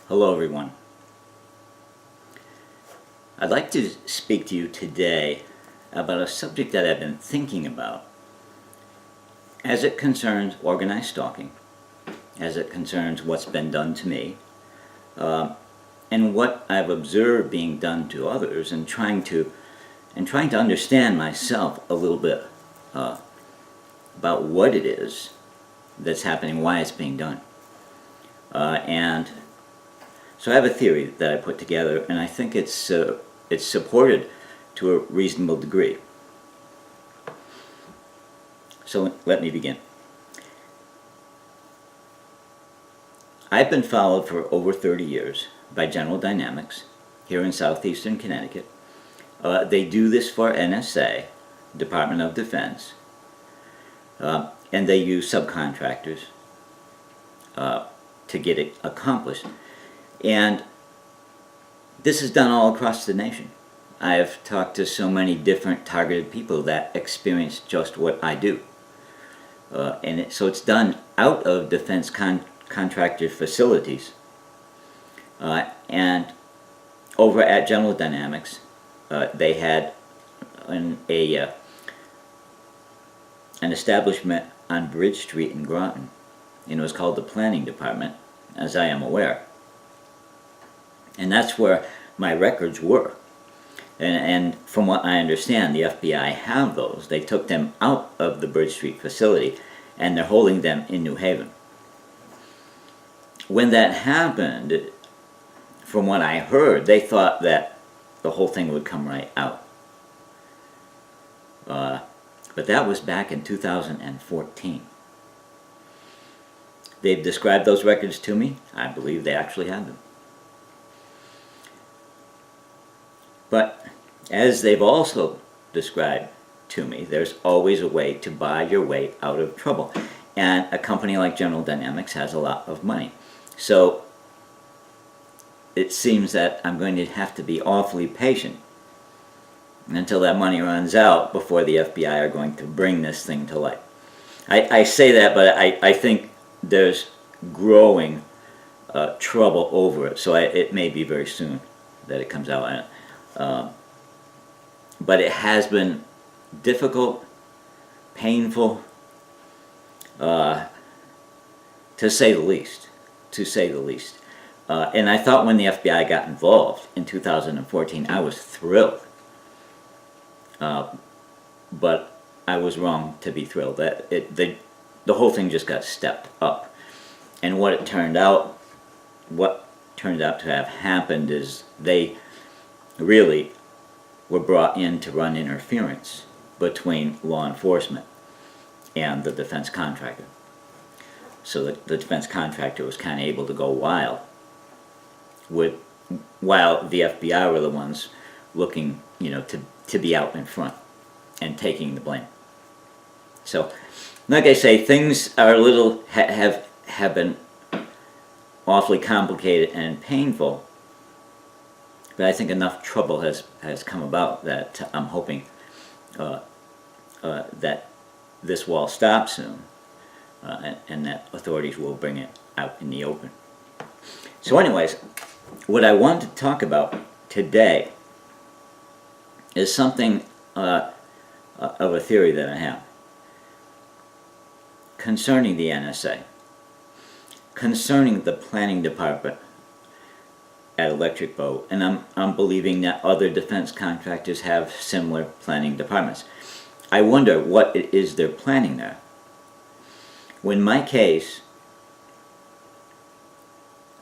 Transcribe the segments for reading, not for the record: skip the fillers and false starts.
Hello everyone. I'd like to speak to you today about a subject that I've been thinking about as it concerns organized stalking, as it concerns what's been done to me, and what I've observed being done to others, and trying to understand myself a little bit about what it is that's happening, why it's being done. And so I have a theory that I put together, and I think it's supported to a reasonable degree. So let me begin. I've been followed for over 30 years by General Dynamics here in southeastern Connecticut. They do this for NSA, Department of Defense, and they use subcontractors to get it accomplished. And this is done all across the nation. I've talked to so many different targeted people that experience just what I do. So it's done out of defense contractor facilities. And over at General Dynamics, they had an establishment on Bridge Street in Groton, and it was called the Planning Department, as I am aware. And that's where my records were. And from what I understand, the FBI have those. They took them out of the Bridge Street facility, and they're holding them in New Haven. When that happened, from what I heard, they thought that the whole thing would come right out. But that was back in 2014. They've described those records to me. I believe they actually have them. But as they've also described to me, there's always a way to buy your way out of trouble. And a company like General Dynamics has a lot of money. So it seems that I'm going to have to be awfully patient until that money runs out before the FBI are going to bring this thing to light. I say that, but I think there's growing trouble over it. So it may be very soon that it comes out. But it has been difficult, painful, to say the least. And I thought when the FBI got involved in 2014, I was thrilled. But I was wrong to be thrilled. The whole thing just got stepped up. And what turned out to have happened is they really were brought in to run interference between law enforcement and the defense contractor. So the defense contractor was kind of able to go wild, while the FBI were the ones looking, to be out in front and taking the blame. So, like I say, things are a little have been awfully complicated and painful. But I think enough trouble has come about that I'm hoping that this will stop soon, and that authorities will bring it out in the open. So anyways, what I want to talk about today is something of a theory that I have concerning the NSA, concerning the planning department at Electric Boat, and I'm believing that other defense contractors have similar planning departments. I wonder what it is they're planning there. When my case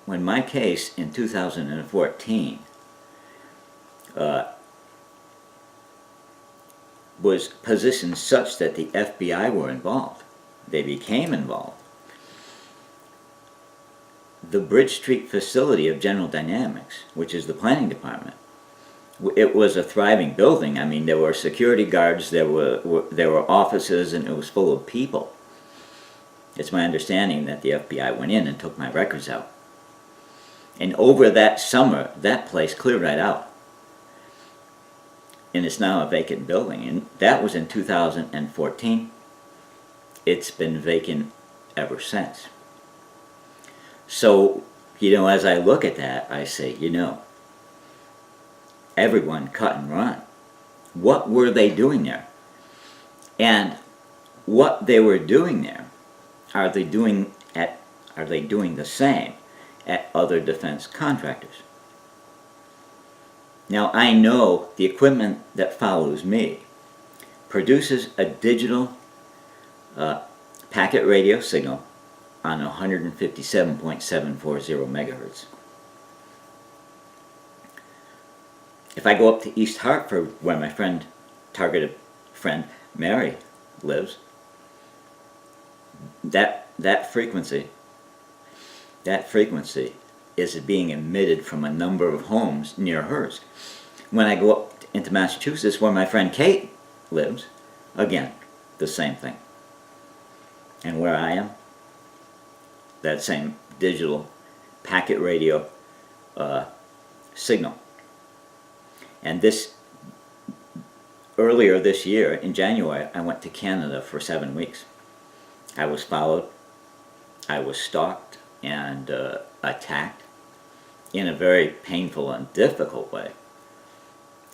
in 2014 was positioned such that the FBI were involved, they became involved. The Bridge Street facility of General Dynamics, which is the planning department, it was a thriving building. I mean, there were security guards, there were offices, and it was full of people. It's my understanding that the FBI went in and took my records out. And over that summer, that place cleared right out. And it's now a vacant building. And that was in 2014. It's been vacant ever since. So as I look at that, I say, everyone cut and run. What were they doing there? And what they were doing there, are they doing the same at other defense contractors? Now, I know the equipment that follows me produces a digital packet radio signal on 157.740 megahertz. If I go up to East Hartford, where my targeted friend Mary lives, that frequency is being emitted from a number of homes near hers. When I go up into Massachusetts, where my friend Kate lives, again, the same thing. And where I am, that same digital packet radio signal. And earlier this year, in January, I went to Canada for 7 weeks. I was followed, I was stalked and attacked in a very painful and difficult way.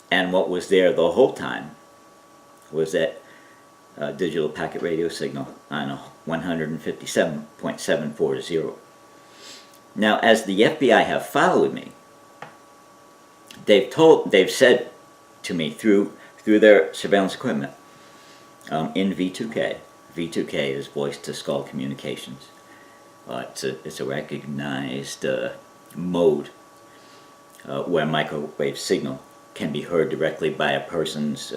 And what was there the whole time was that digital packet radio signal on 157.740. Now, as the FBI have followed me, they've said to me through their surveillance equipment in V2K. V2K is voice to skull communications. It's a recognized mode where microwave signal can be heard directly by a person's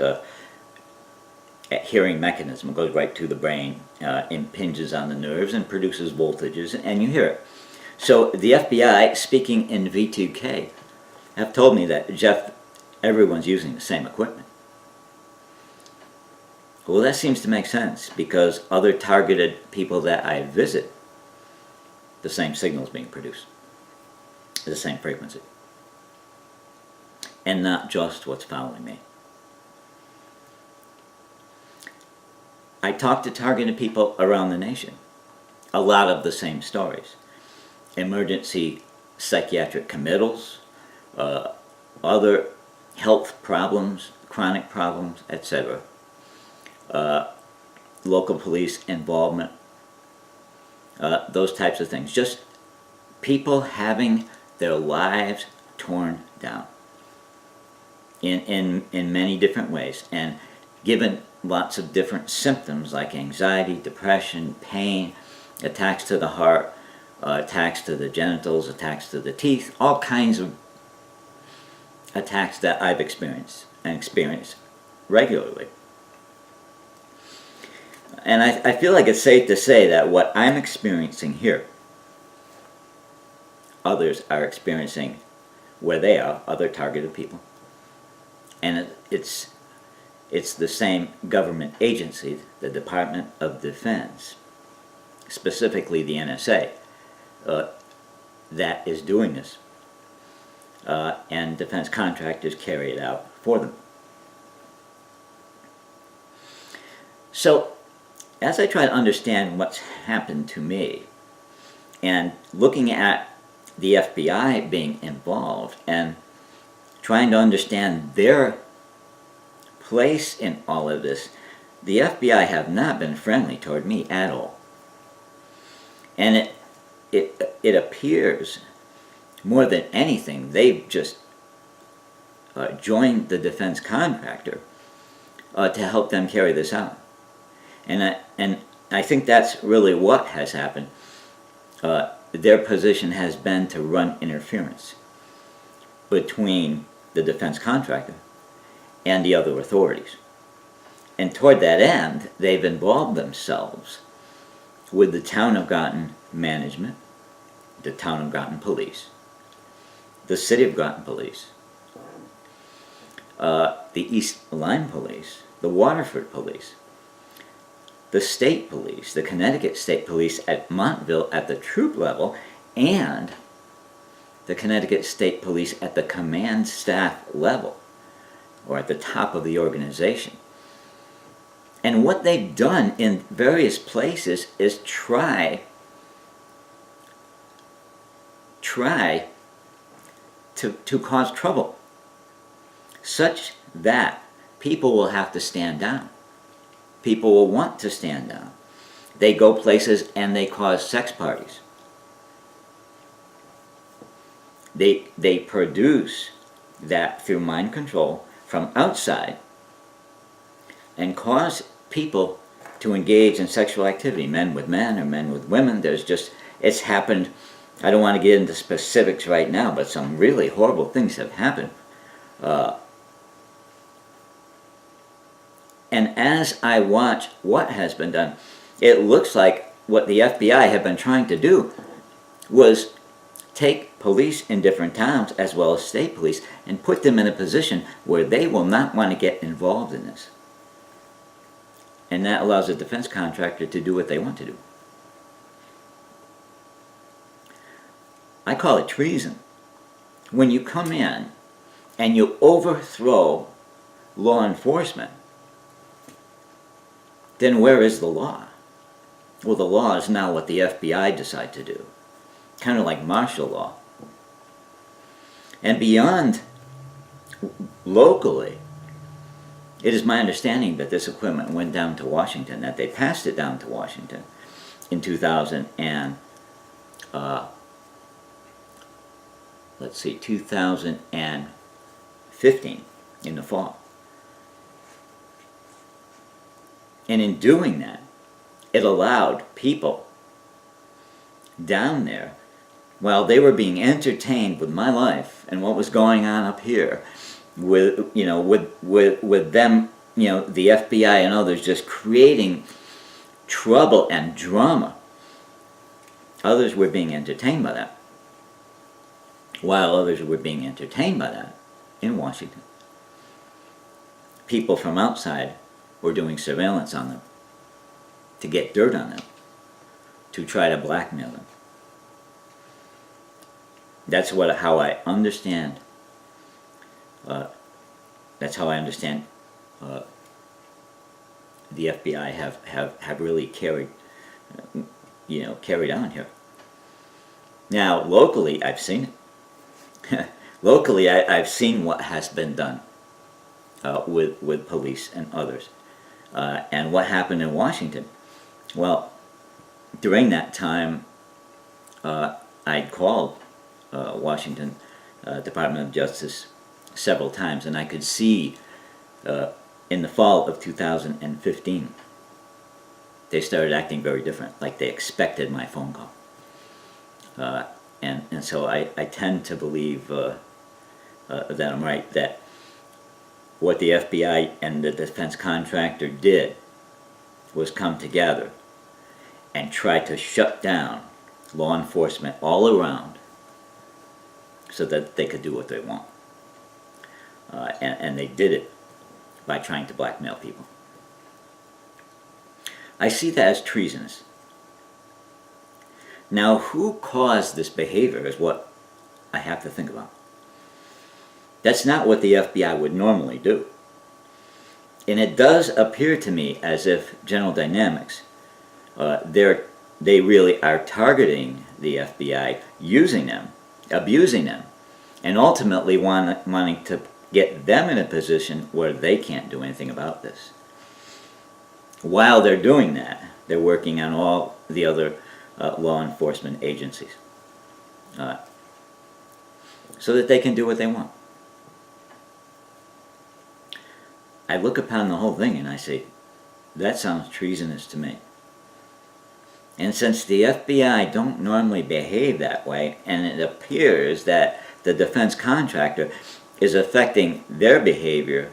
hearing mechanism. It goes right to the brain, impinges on the nerves, and produces voltages, and you hear it. So the FBI, speaking in V2K, have told me that, Jeff, everyone's using the same equipment. Well, that seems to make sense, because other targeted people that I visit, the same signal is being produced, the same frequency, and not just what's following me. I talk to targeted people around the nation. A lot of the same stories. Emergency psychiatric committals, other health problems, chronic problems, etc. Local police involvement, those types of things. Just people having their lives torn down in many different ways, and given lots of different symptoms like anxiety, depression, pain, attacks to the heart, attacks to the genitals, attacks to the teeth, all kinds of attacks that I've experienced and experience regularly. And I feel like it's safe to say that what I'm experiencing here, others are experiencing where they are, other targeted people. And it's the same government agency, the Department of Defense, specifically the NSA, that is doing this. And defense contractors carry it out for them. So, as I try to understand what's happened to me, and looking at the FBI being involved, and trying to understand their place in all of this, the FBI have not been friendly toward me at all. And it appears, more than anything, they've just joined the defense contractor to help them carry this out. And I think that's really what has happened. Their position has been to run interference between the defense contractor and the other authorities. And toward that end, they've involved themselves with the Town of Groton management, the Town of Groton Police, the City of Groton Police, the East Lyme Police, the Waterford Police, the State Police, the Connecticut State Police at Montville at the troop level, and the Connecticut State Police at the command staff level, or at the top of the organization. And what they've done in various places is try try to cause trouble, such that people will have to stand down. People will want to stand down. They go places and they cause sex parties. They produce that through mind control from outside and cause people to engage in sexual activity, men with men or men with women. It's happened. I don't want to get into specifics right now, but some really horrible things have happened. And as I watch what has been done, it looks like what the FBI have been trying to do was take police in different towns as well as state police and put them in a position where they will not want to get involved in this. And that allows a defense contractor to do what they want to do. I call it treason. When you come in and you overthrow law enforcement, then where is the law? Well, the law is now what the FBI decide to do. Kind of like martial law. And beyond locally, it is my understanding that this equipment went down to Washington, that they passed it down to Washington in 2015 in the fall. And in doing that, it allowed people down there, while they were being entertained with my life and what was going on up here, with them, the FBI and others just creating trouble and drama. Others were being entertained by that, while others were being entertained by that in Washington. People from outside were doing surveillance on them to get dirt on them, to try to blackmail them. That's how I understand. That's how I understand the FBI have really carried on here. Now, locally, I've seen it. Locally, I've seen what has been done with police and others. And what happened in Washington? Well, during that time, I called Washington Department of Justice several times, and I could see in the fall of 2015, they started acting very different, like they expected my phone call. And so I tend to believe that I'm right, that what the FBI and the defense contractor did was come together and try to shut down law enforcement all around so that they could do what they want. And they did it by trying to blackmail people. I see that as treasonous. Now, who caused this behavior is what I have to think about. That's not what the FBI would normally do. And it does appear to me as if General Dynamics, they really are targeting the FBI, using them, abusing them, and ultimately wanting to get them in a position where they can't do anything about this. While they're doing that, they're working on all the other law enforcement agencies so that they can do what they want. I look upon the whole thing and I say, that sounds treasonous to me. And since the FBI don't normally behave that way, and it appears that the defense contractor is affecting their behavior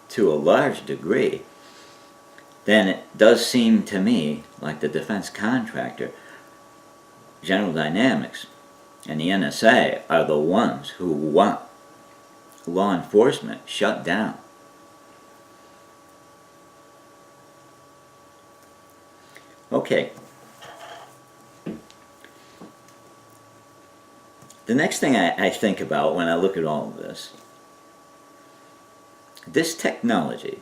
to a large degree, then it does seem to me like the defense contractor, General Dynamics, and the NSA are the ones who want law enforcement shut down. Okay. The next thing I think about when I look at all of this technology,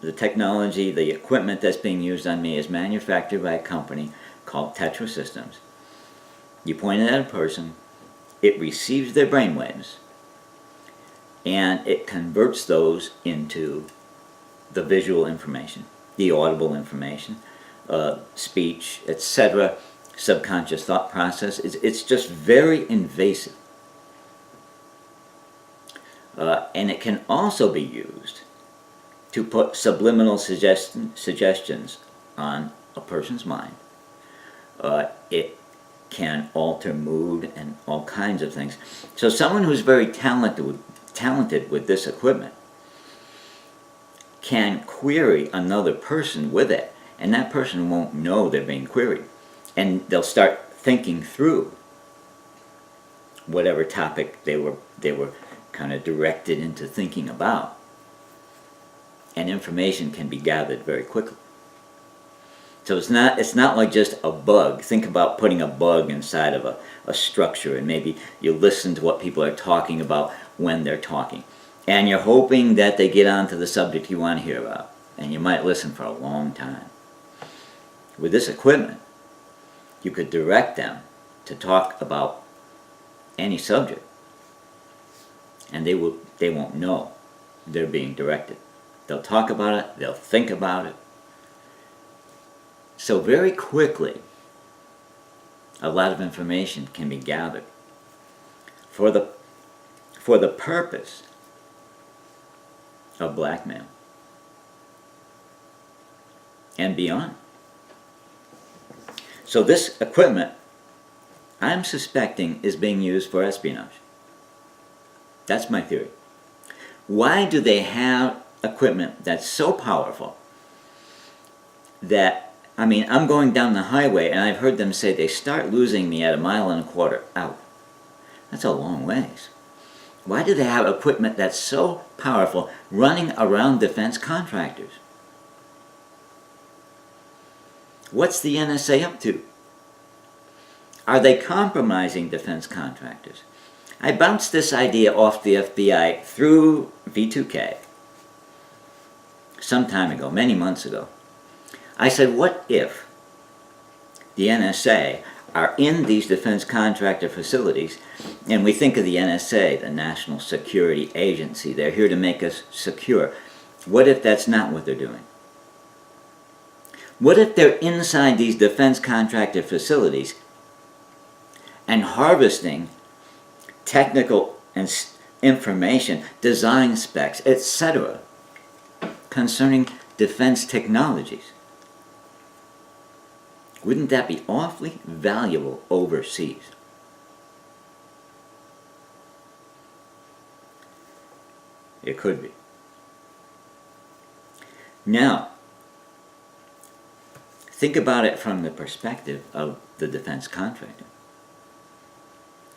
the equipment that's being used on me is manufactured by a company called Tetra Systems. You point it at a person, it receives their brainwaves, and it converts those into the visual information, the audible information, speech, etc., subconscious thought process. It's just very invasive. And it can also be used to put subliminal suggestions on a person's mind. It can alter mood and all kinds of things. So someone who's very talented with this equipment can query another person with it, and that person won't know they're being queried. And they'll start thinking through whatever topic they were kind of directed into thinking about. And information can be gathered very quickly. So it's not like just a bug. Think about putting a bug inside of a structure, and maybe you listen to what people are talking about when they're talking. And you're hoping that they get onto the subject you want to hear about. And you might listen for a long time. With this equipment, you could direct them to talk about any subject. And they won't know they're being directed. They'll talk about it, they'll think about it. So very quickly, a lot of information can be gathered for the purpose of blackmail and beyond. So this equipment, I'm suspecting, is being used for espionage. That's my theory. Why do they have equipment that's so powerful that, I mean, I'm going down the highway and I've heard them say they start losing me at 1.25 miles out. That's a long ways. Why do they have equipment that's so powerful running around defense contractors? What's the NSA up to? Are they compromising defense contractors? I bounced this idea off the FBI through V2K some time ago, many months ago. I said, what if the NSA are in these defense contractor facilities, and we think of the NSA, the National Security Agency, they're here to make us secure. What if that's not what they're doing? What if they're inside these defense contractor facilities and harvesting technical and information, design specs, etc., concerning defense technologies? Wouldn't that be awfully valuable overseas? It could be. Now, think about it from the perspective of the defense contractor.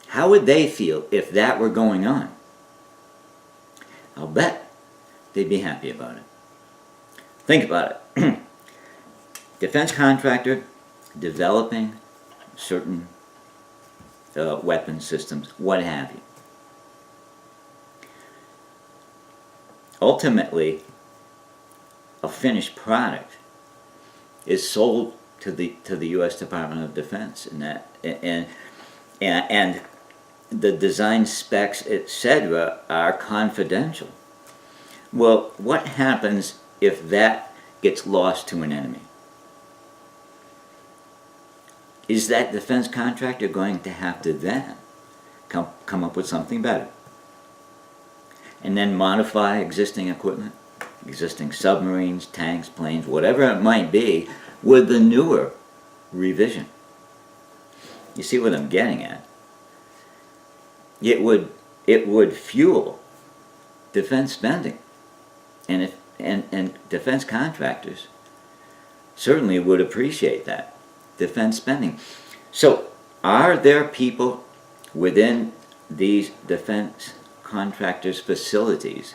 How would they feel if that were going on? I'll bet they'd be happy about it. Think about it. Defense contractor developing certain weapon systems, what have you. Ultimately, a finished product is sold to the U.S. Department of Defense, and the design specs, etc., are confidential. Well, what happens if that gets lost to an enemy? Is that defense contractor going to have to then come up with something better? And then modify existing equipment, existing submarines, tanks, planes, whatever it might be, with the newer revision? You see what I'm getting at? It would fuel defense spending, and defense contractors certainly would appreciate that. Defense spending. So, are there people within these defense contractors' facilities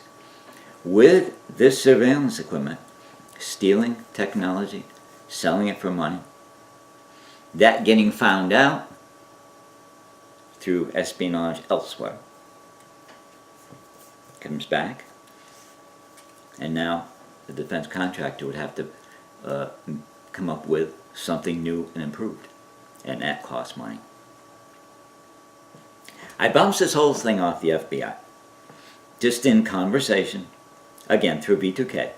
with this surveillance equipment stealing technology, selling it for money, that getting found out through espionage elsewhere, comes back, and now the defense contractor would have to come up with something new and improved, and that costs money. I bounced this whole thing off the FBI, just in conversation, again through B2K.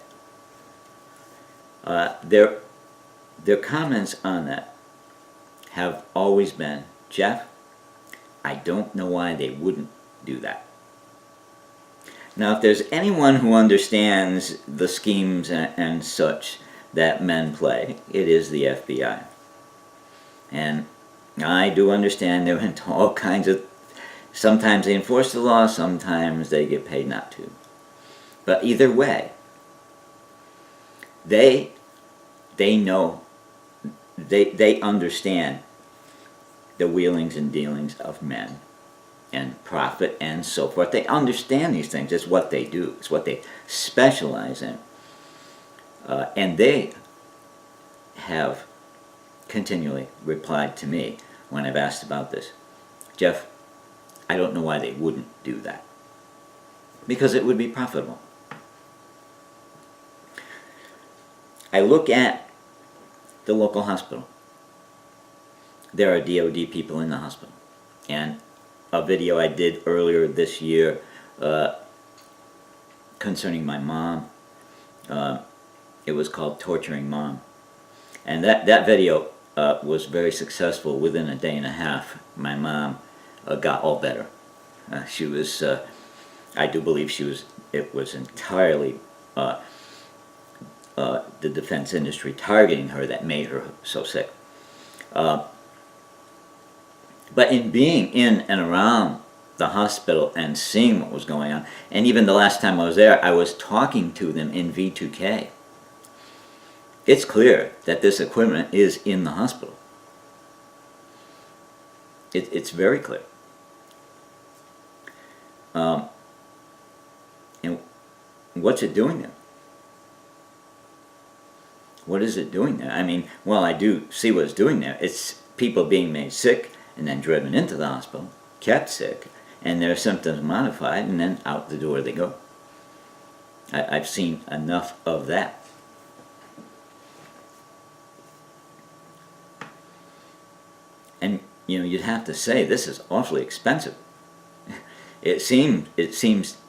Their comments on that have always been, Jeff, I don't know why they wouldn't do that. Now, if there's anyone who understands the schemes and such that men play, it is the FBI. And I do understand they're into all kinds of, sometimes they enforce the law, sometimes they get paid not to. But either way, they know, they understand the wheelings and dealings of men and profit and so forth. They understand these things. It's what they do. It's what they specialize in. And they have continually replied to me when I've asked about this. Jeff, I don't know why they wouldn't do that. Because it would be profitable. I look at the local hospital. There are DOD people in the hospital. And a video I did earlier this year concerning my mom, it was called Torturing Mom. And that video was very successful. Within a day and a half, my mom got all better. She was, I do believe it was entirely the defense industry targeting her that made her so sick. But in being in and around the hospital and seeing what was going on, and even the last time I was there, I was talking to them in V2K. It's clear that this equipment is in the hospital. It's very clear. And what's it doing there? What is it doing there? I mean, well, I do see what it's doing there. It's people being made sick and then driven into the hospital, kept sick, and their symptoms modified, and then out the door they go. I've seen enough of that. And, you know, you'd have to say this is awfully expensive. It seems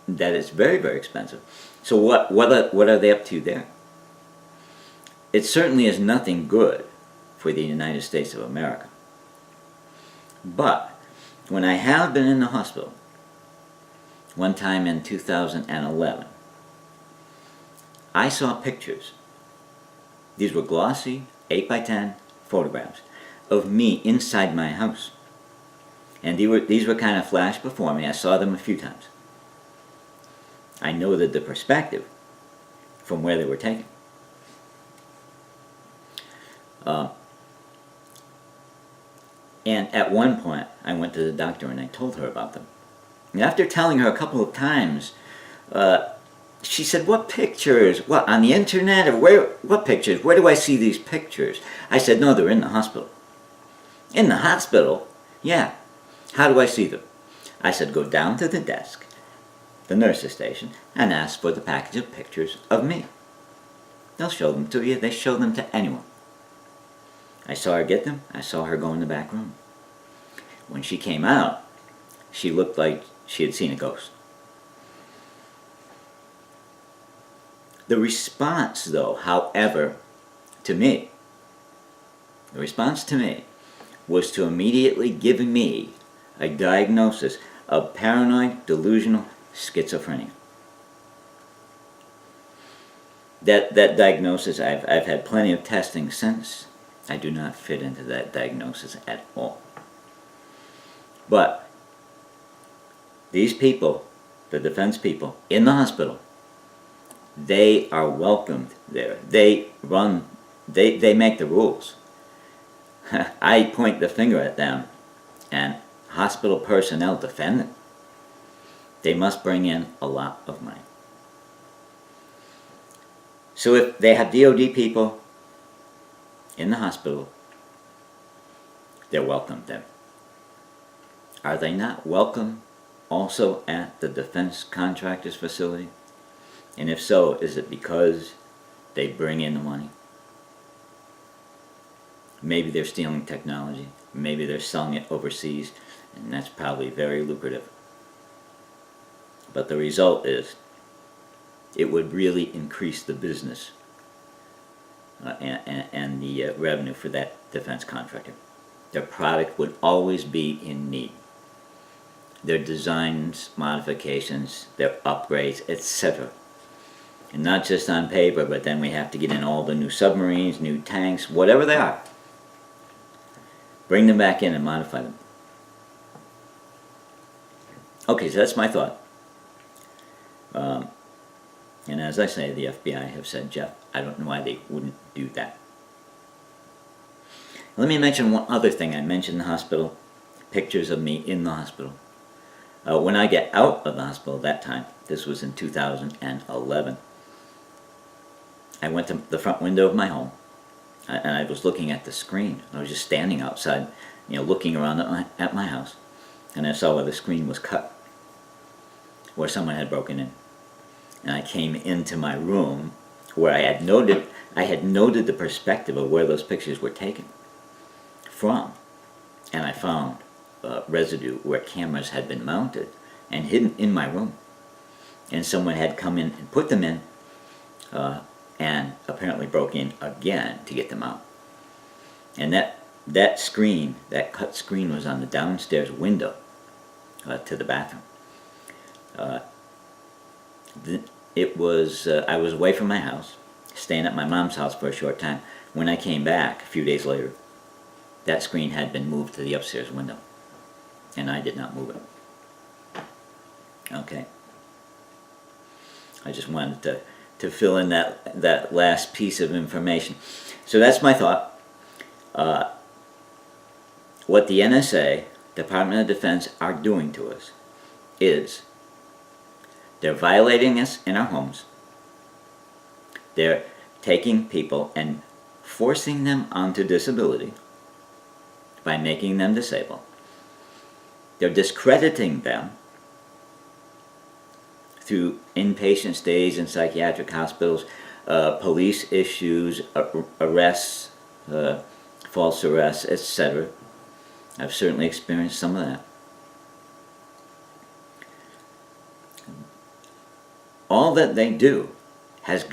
that it's very, very expensive. So what are they up to there? It certainly is nothing good for the United States of America. But when I have been in the hospital, one time in 2011, I saw pictures. These were glossy 8x10 photographs of me inside my house. And these were kind of flashed before me. I saw them a few times. I noted the perspective from where they were taken. And at one point, I went to the doctor and I told her about them. And after telling her a couple of times, she said, what pictures? What, on the internet? Or where? What pictures? Where do I see these pictures? I said, no, they're in the hospital. In the hospital? Yeah. How do I see them? I said, go down to the desk, the nurse's station, and ask for the package of pictures of me. They'll show them to you. They show them to anyone. I saw her get them. I saw her go in the back room. When she came out, she looked like she had seen a ghost. The response, though, however, to me, was to immediately give me a diagnosis of paranoid delusional schizophrenia. That diagnosis, I've had plenty of testing since. I do not fit into that diagnosis at all. But these people, the defense people in the hospital, they are welcomed there. They make the rules. I point the finger at them, and hospital personnel defend them. They must bring in a lot of money. So if they have DOD people in the hospital, they're welcomed there. Are they not welcome also at the defense contractor's facility? And if so, is it because they bring in the money? Maybe they're stealing technology. Maybe they're selling it overseas. and that's probably very lucrative. But the result is it would really increase the business and the revenue for that defense contractor. Their product would always be in need. Their designs, modifications, their upgrades, etc. And not just on paper, but then we have to get in all the new submarines, new tanks, whatever they are. Bring them back in and modify them. Okay, so that's my thought. And as I say, the FBI have said, Jeff, I don't know why they wouldn't do that. Let me mention one other thing. I mentioned the hospital, pictures of me in the hospital. When I get out of the hospital that time, this was in 2011, I went to the front window of my home, and I was looking at the screen. I was just standing outside, looking around at my house, and I saw where the screen was cut, where someone had broken in. And I came into my room where I had noted the perspective of where those pictures were taken from, and I found residue where cameras had been mounted and hidden in my room, and someone had come in and put them in and apparently broke in again to get them out. And that screen, that cut screen, was on the downstairs window to the bathroom. I was away from my house, staying at my mom's house for a short time. When I came back a few days later, that screen had been moved to the upstairs window, and I did not move it. Okay. I just wanted to fill in that last piece of information. So that's my thought. What the NSA, Department of Defense, are doing to us is they're violating us in our homes. They're taking people and forcing them onto disability by making them disabled. They're discrediting them through inpatient stays in psychiatric hospitals, police issues, arrests, false arrests, etc. I've certainly experienced some of that. All that they do has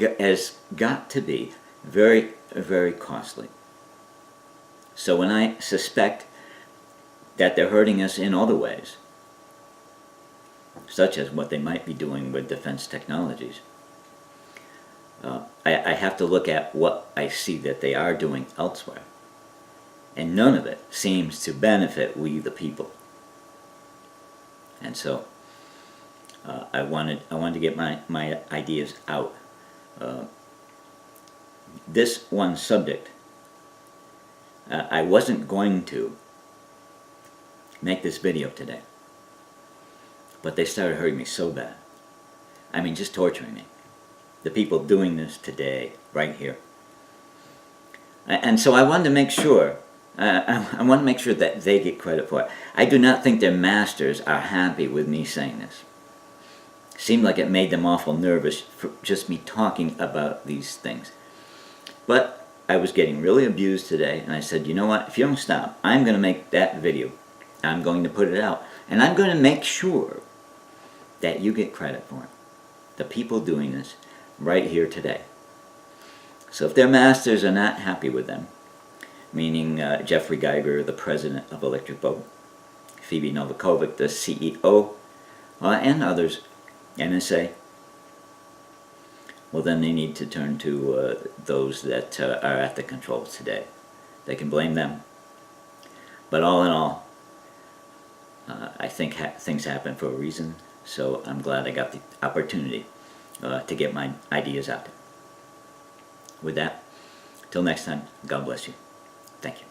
got to be very, very costly. So when I suspect that they're hurting us in other ways, such as what they might be doing with defense technologies, I have to look at what I see that they are doing elsewhere. And none of it seems to benefit we the people. And so I wanted to get my ideas out. This one subject, I wasn't going to make this video today, but they started hurting me so bad. I mean, just torturing me. The people doing this today, right here. And so I wanted to make sure, I want to make sure that they get credit for it. I do not think their masters are happy with me saying this. Seemed like it made them awful nervous for just me talking about these things. But I was getting really abused today, and I said, you know what, if you don't stop, I'm going to make that video. I'm going to put it out, and I'm going to make sure that you get credit for it. The people doing this right here today. So if their masters are not happy with them, meaning Jeffrey Geiger, the president of Electric Boat, Phoebe Novakovic, the CEO, and others, NSA, well then they need to turn to those that are at the controls today. They can blame them. But all in all, I think things happen for a reason, so I'm glad I got the opportunity to get my ideas out. With that, till next time, God bless you. Thank you.